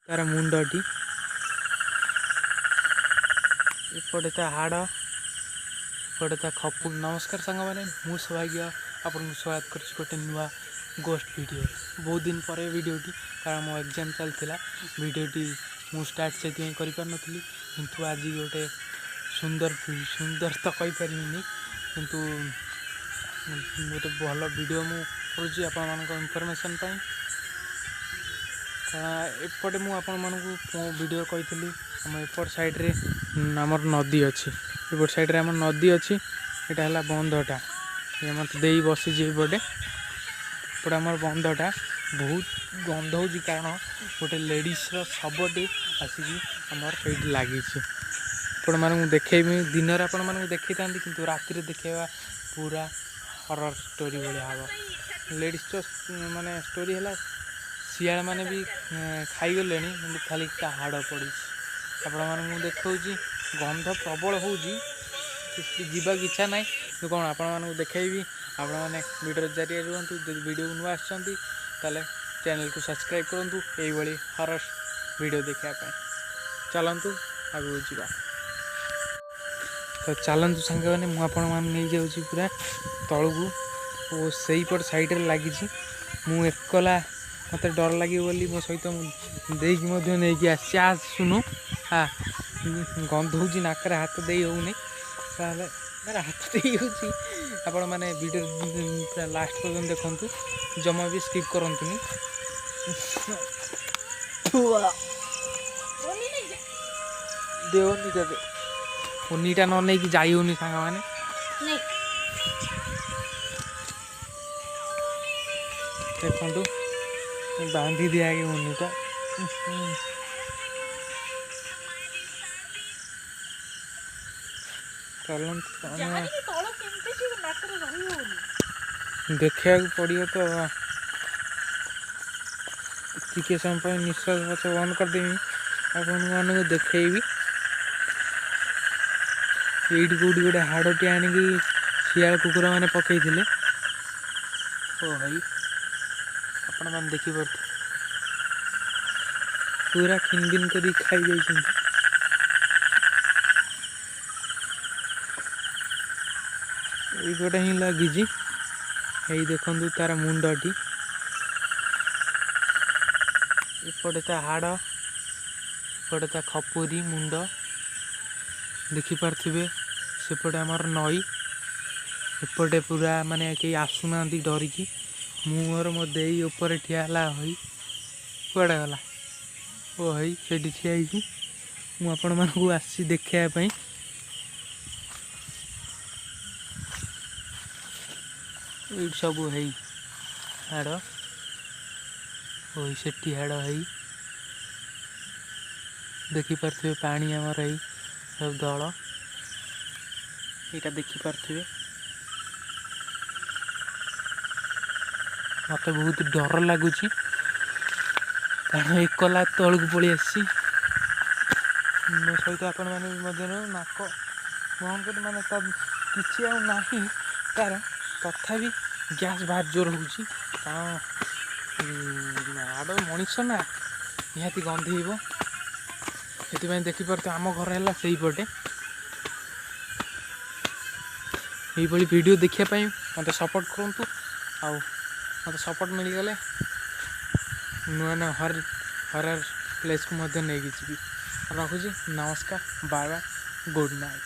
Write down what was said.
तार मुंडटी एपटे ता हाड़ एपटे ता खपु। नमस्कार सांग मैंने मु सौभाग्य आपन स्वागत कर गोटे नुआ गोस्ट वीडियो। बहुत दिन पर वीडियोटी कारण मो एग्जाम चलता वीडियोटी मु स्टार्ट से करी किंतु आज गोटे सुंदर सुंदर तो कही पारिनी किंतु गोटे भल वीडियो मु करुँची आपण इनफॉरमेशन पाई। एपटे मु आपण मानू वीडियो कही आम एपट साइड रे आमर नदी अच्छी एपट साइड रे आम नदी अच्छी यहाँ है बंधटा ये मत दे बसी एपटे एपटे आम बंधटा बहुत गंध हो कारण गोटे लेडीज शबटे आसिक आमर से लगी आपण मानू देखेबी दिन में आपण मानू देखी था कि राति देखा पूरा हरर स्टोरी भाया हम लेडीज तो माने स्टोरी है सियाल मैंने भी खाईगले कि खाली हाड़ पड़ी आपण मानू देखा गंध प्रबल हो जीवाक इच्छा ना तो कौन आपण मानू देखेबी आपण मैंने वीडियो जरिए रुहतु जो वीडियो नुआ आसते चैनल को सब्सक्राइब करूँ ये हरर वीडियो देखापी चलतु आगू जा तो चलतु सांग मैंने मुझे जाऊँ पूरा तलू और से पट साइड लगी मुला मत डर लगे बोली मो सहित नहीं आस सुनु हाँ गंध हो नाक हाथ दे होनी मेरा हाथ दे आपण मैंने वीडियो पूरा लास्ट पर्यटन देखु जमा भी स्किप करतुनि देवनी तब उन्नीटा न नहीं कि जाई होनी सांग मैंने देखु बांधी दिया कि उन्नीटा देखा पड़ो तो टिके समय निश्वास पच बंद करदेवी आपण मानक देखी ये कौटी गोटे हाड़टी आणिकी शियाल कुकुर मैंने पकई ओ भाई आपण मैंने देखिपे पूरा खिनबिन कर खाई जाइए गोटे ही लगी यही देखु तार मुंडटी एपटे ता हाड़ एपटे ता खपुरी मुंड देखिपारे सेपटे आमर नई एपटे पूरा माने कहीं आसुना डरिकी मुहर मो दे ऊपर ठियाला हई कड़े गला ओ हई से ठिया मुझे मानक आसी देखापी ये सब है हाड़ से हाड़ है देखिपारे पानी आमर है सब दल यहाँ देखिपारे मत बहुत डर लगुच कारण एकला तल को पलि आसी मो सहित आपण मैंने नाक बंद कर माने कि तार तथापि गैस बाहर जोर हो आड़ मनीष ना निहाती गंधेब से देखिपारे आम घर है से पटे ये वीडियो देखापी मत सपोर्ट करूँ आ मत सपोर्ट मिलगले नुआ नुआ हरर प्लेस को नहीं जी रखुची नमस्कार बाय बाय गुड नाइट।